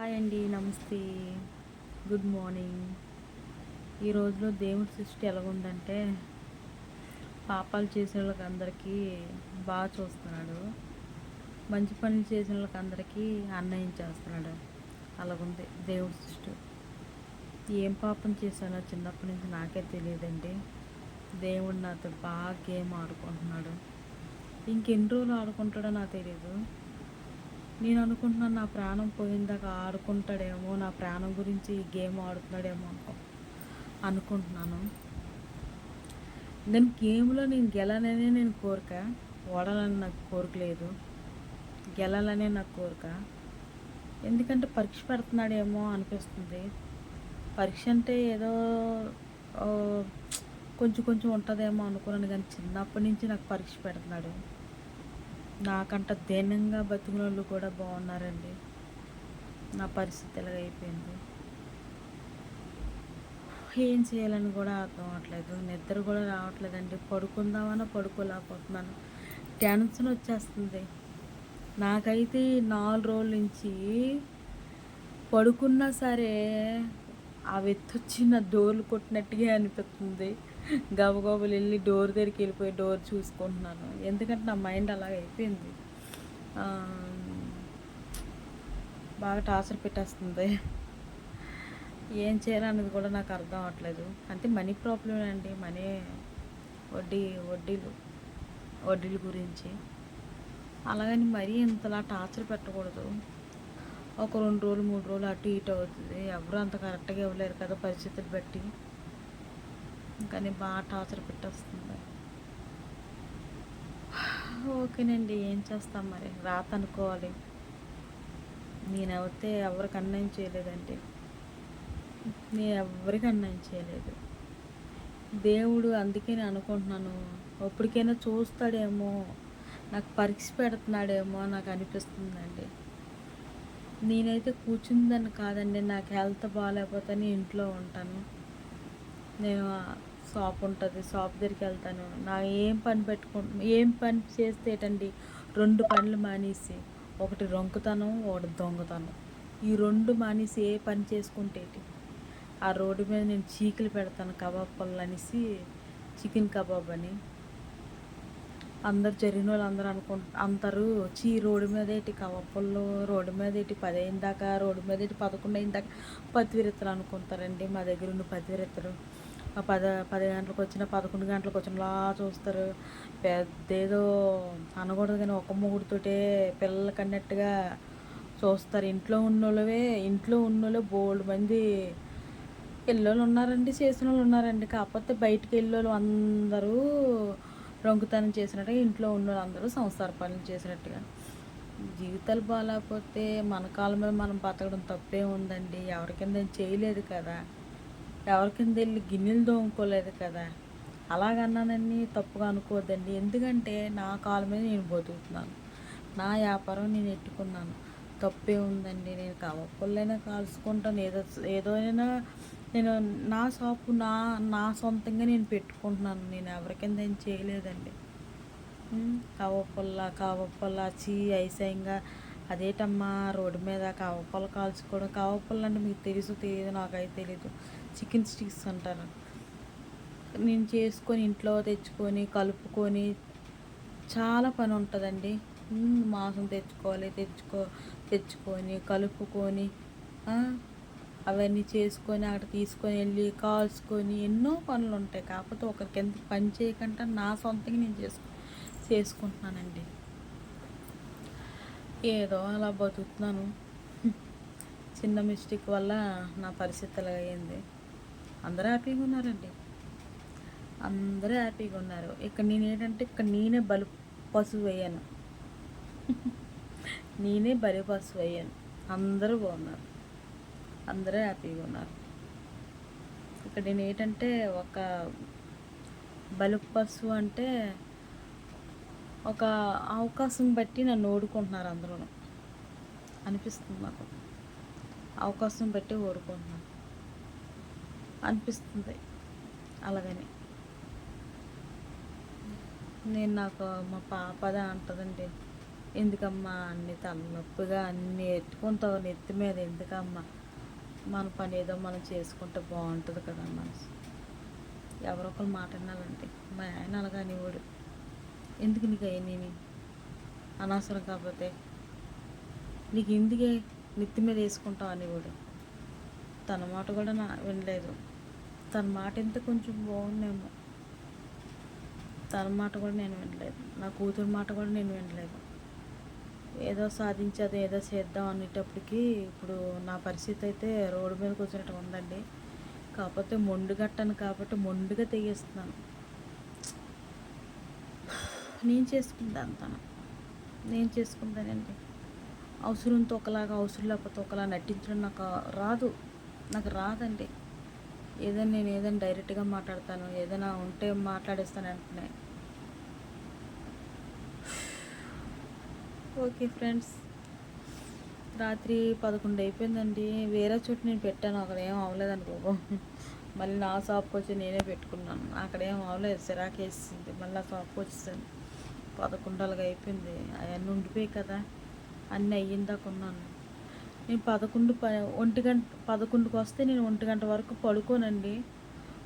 Hi అండి, నమస్తే, good morning. ఈ రోజులో దేవుడి సృష్టి ఎలాగుందంటే పాపాలు చేసిన వాళ్ళకి అందరికీ బాగా చూస్తున్నాడు, మంచి పనులు చేసిన వాళ్ళకి అందరికీ అన్యాయం చేస్తున్నాడు. అలాగుంది దేవుడి సృష్టి. ఏం పాపం చేశానో చిన్నప్పటి నుంచి నాకే తెలియదండి. దేవుడు నాతో బాగా గేమ్ ఆడుకుంటున్నాడు. ఇంకెన్ని రోజులు ఆడుకుంటాడో నాకు తెలియదు. నేను అనుకుంటున్నాను నా ప్రాణం పోయిందాకా ఆడుకుంటాడేమో, నా ప్రాణం గురించి ఈ గేమ్ ఆడుతున్నాడేమో అనుకుంటున్నాను. నేను గేమ్లో నేను గెలాలనే నేను కోరిక, ఓడాలని నాకు కోరిక లేదు. గెలాలనే నాకు కోరిక. ఎందుకంటే పరీక్ష పెడుతున్నాడేమో అనిపిస్తుంది. పరీక్ష అంటే ఏదో కొంచెం కొంచెం ఉంటుందేమో అనుకున్నాను, కానీ చిన్నప్పటి నుంచి నాకు పరీక్ష పెడుతున్నాడు. నాకంట దీనంగా బతికిన వాళ్ళు కూడా బాగున్నారండి. నా పరిస్థితి ఎలాగైపోయింది, ఏం చేయాలని కూడా అర్థం అవ్వట్లేదు. నిద్ర కూడా రావట్లేదండి. పడుకుందామన్నా పడుకోలేకపోతున్నాను. టెన్షన్ వచ్చేస్తుంది నాకైతే. 4 రోజుల నుంచి పడుకున్నా సరే ఆ వెత్తొచ్చి నా డోర్లు కొట్టినట్టుగా అనిపిస్తుంది. గబగబలు వెళ్ళి డోర్ దగ్గరికి వెళ్ళిపోయి డోర్ చూసుకుంటున్నాను. ఎందుకంటే నా మైండ్ అలాగ అయిపోయింది. బాగా టార్చర్ పెట్టేస్తుంది. ఏం చేయాలనేది కూడా నాకు అర్థం అవ్వట్లేదు. అంటే మనీ ప్రాబ్లం అండి. మనీ వడ్డీల గురించి. అలాగని మరీ ఇంతలా టార్చర్ పెట్టకూడదు. ఒక 2 రోజులు 3 రోజులు అటు ఇటు అవుతుంది. ఎవరు అంత కరెక్ట్గా ఇవ్వలేరు కదా పరిస్థితులు బట్టి. కానీ బాగా టార్చర్ పెట్టేస్తుంది. ఓకేనండి, ఏం చేస్తాం మరి, రాత అనుకోవాలి. నేనైతే ఎవరికి అన్యాయం చేయలేదండి. నేను ఎవరికి అన్యాయం చేయలేదు. దేవుడు అందుకే నేను అనుకుంటున్నాను, ఎప్పటికైనా చూస్తాడేమో, నాకు పరీక్ష పెడుతున్నాడేమో నాకు అనిపిస్తుందండి. నేనైతే కూర్చుందని కాదండి, నాకు హెల్త్ బాగాలేకపోతే ఇంట్లో ఉంటాను. నేను షాప్ ఉంటుంది, షాప్ దగ్గరికి వెళ్తాను. నా ఏం పని చేస్తే ఏంటండి, 2 పనులు మానేసి, ఒకటి రొంకుతాను, ఒకటి దొంగతాను. ఈ 2 మానేసి ఏ పని చేసుకుంటే ఆ రోడ్డు మీద నేను చీకులు పెడతాను. కబాబ్ పళ్ళు అనేసి, చికెన్ కబాబ్ అని అందరు జరిగిన వాళ్ళు అందరూ చీ రోడ్డు మీద ఏంటి కబాబ్ పళ్ళు, రోడ్డు మీద ఏంటి 10 అయిందాకా, రోడ్డు మీద ఏంటి 11 అయిందాకా పతివిరతలు అనుకుంటారండి. మా దగ్గర ఉన్న పతివిరతలు 10 గంటలకు వచ్చిన 11 గంటలకు వచ్చినలా చూస్తారు. పెద్దేదో అనకూడదు కానీ ఒక మొగుడుతోటే పిల్లలకి అన్నట్టుగా చూస్తారు. ఇంట్లో ఉన్నోళ్ళే బోల్డ్ మంది పిల్లలు ఉన్నారండి, చేసిన వాళ్ళు ఉన్నారండి. కాకపోతే బయటికి వెళ్ళేవాళ్ళు అందరూ రొంకుతనం చేసినట్టుగా, ఇంట్లో ఉన్న వాళ్ళందరూ సంసార పనులు చేసినట్టుగా. జీవితాలు బాగాలేకపోతే మన కాళ్ళ మీద మనం బతకడం తప్పే ఉందండి. ఎవరి కింద ఏం చేయలేదు కదా, ఎవరి కింద వెళ్ళి గిన్నెలు తోముకోలేదు కదా. అలాగన్నానని తప్పుగా అనుకోవద్దండి. ఎందుకంటే నా కాళ్ళ మీద నేను బతుకుతున్నాను, నా వ్యాపారం నేను ఎట్టుకున్నాను. తప్పే ఉందండి. నేను కవప్పలైనా కాల్చుకుంటాను, ఏదైనా నేను నా షాపు నా సొంతంగా నేను పెట్టుకుంటున్నాను. నేను ఎవరి కింద ఏం చేయలేదండి. కావప్పల్లా ఐసయంగా అదేటమ్మా రోడ్డు మీద కావప్పలు కాల్చుకోవడం. కావప్పలు అంటే మీకు తెలియదు, నాకైతే తెలీదు. చికెన్ స్టిక్స్ అంటారు. నేను చేసుకొని ఇంట్లో తెచ్చుకొని కలుపుకొని చాలా పని ఉంటుందండి. మాంసం తెచ్చుకొని కలుపుకొని అవన్నీ చేసుకొని అక్కడ తీసుకొని వెళ్ళి కాల్చుకొని ఎన్నో పనులు ఉంటాయి. కాకపోతే ఒకరికి ఎంత పని చేయకుండా నా సొంతంగా నేను చేసుకుంటున్నానండి. ఏదో అలా బతుకుతున్నాను. చిన్న మిస్టేక్ వల్ల నా పరిస్థితి అలా అయ్యింది. అందరూ హ్యాపీగా ఉన్నారండి, అందరూ హ్యాపీగా ఉన్నారు. ఇక్కడ నేనే బలి పశువు అయ్యాను. నేనే బలి పశువు అయ్యాను. అందరూ బాగున్నారు, అందరూ హ్యాపీగా ఉన్నారు. ఇక్కడ నేను ఒక బలి పశువు అంటే ఒక అవకాశం బట్టి నన్ను ఓడుకుంటున్నారు అందరూ అనిపిస్తుంది. నాకు అవకాశం బట్టి ఓడుకుంటున్నాను అనిపిస్తుంది. అలాగని నాకు మా పాపదే అంటదండి, ఎందుకమ్మా అన్ని తలనొప్పిగా అన్నీ ఎత్తుకుంటావు నెత్తి మీద, ఎందుకమ్మా మన పని ఏదో మనం చేసుకుంటే బాగుంటుంది కదా మనసు. ఎవరో ఒకరు మాట వినాలంటే మా ఆయన అలాగా అనేవాడు, ఎందుకు నీకు అవన్నీ అనవసరం కాకపోతే నీకు ఎందుకే నెత్తి మీద వేసుకుంటావు అనేవాడు. తన మాట కూడా వినలేదు. తన మాట ఎంత కొంచెం బాగుందేమో, తన మాట కూడా నేను వినలేదు. నా కూతురు మాట కూడా నేను వినలేదు. ఏదో సాధించేది ఏదో చేద్దాం అనేటప్పటికి ఇప్పుడు నా పరిస్థితి అయితే రోడ్డు మీదకి వచ్చినట్టు ఉందండి. కాకపోతే మొండుగట్టను కాబట్టి మొండుగా తెగిస్తున్నాను. నేను చేసుకుందాను, నేను చేసుకుందానండి. అవసరంతో ఒకలాగా, అవసరం లేకపోతే ఒకలా నటించడం నాకు రాదండి. నేను ఏదైనా డైరెక్ట్గా మాట్లాడతాను, ఏదైనా ఉంటే మాట్లాడేస్తాను వెంటనే. ఓకే ఫ్రెండ్స్, రాత్రి 11 అయిపోయిందండి. వేరే చోట నేను పెట్టాను, అక్కడ ఏం అవ్వలేదనుకో. మళ్ళీ నా షాప్కి వచ్చి నేనే పెట్టుకున్నాను, అక్కడ ఏం అవ్వలేదు, సిరాకు వేసింది. మళ్ళీ ఆ షాప్కి వచ్చేసాను. 11 అయిపోయింది. అవన్నీ ఉండిపోయాయి కదా, అన్నీ అయ్యిందా కొన్నాను. నేను 11కి వస్తే నేను 1 గంట వరకు పడుకోనండి.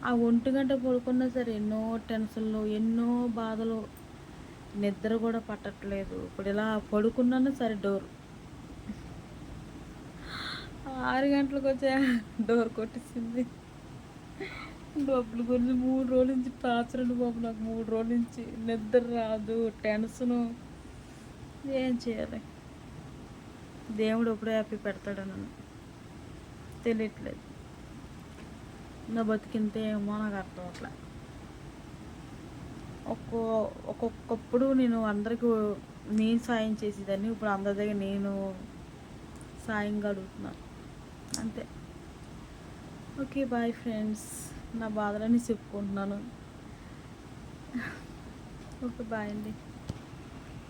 ఆ 1 గంట పడుకున్నా సరే ఎన్నో టెన్షన్లు, ఎన్నో బాధలు, నిద్ర కూడా పట్టట్లేదు. ఇప్పుడు ఇలా పడుకున్నాను సరే, 6 గంటలకు వచ్చే డోర్ కొట్టేసింది. డబ్బుల గురించి 3 రోజుల నుంచి టార్చర్ బాబు. నాకు 3 రోజుల నుంచి నిద్ర రాదు, టెన్షను. ఏం చేయాలి? దేవుడు ఎప్పుడో హ్యాపీ పెడతాడు నన్ను, తెలియట్లేదు. నా బతికింతే ఏమో నాకు అర్థం అట్లా. ఒక్కొక్కప్పుడు నేను అందరికీ నేను సాయం చేసేదాన్ని, ఇప్పుడు అందరి దగ్గర నేను సాయంగా అడుగుతున్నాను అంతే. ఓకే బాయ్ ఫ్రెండ్స్, నా బాధలన్నీ చెప్పుకుంటున్నాను. ఓకే బాయ్ అండి.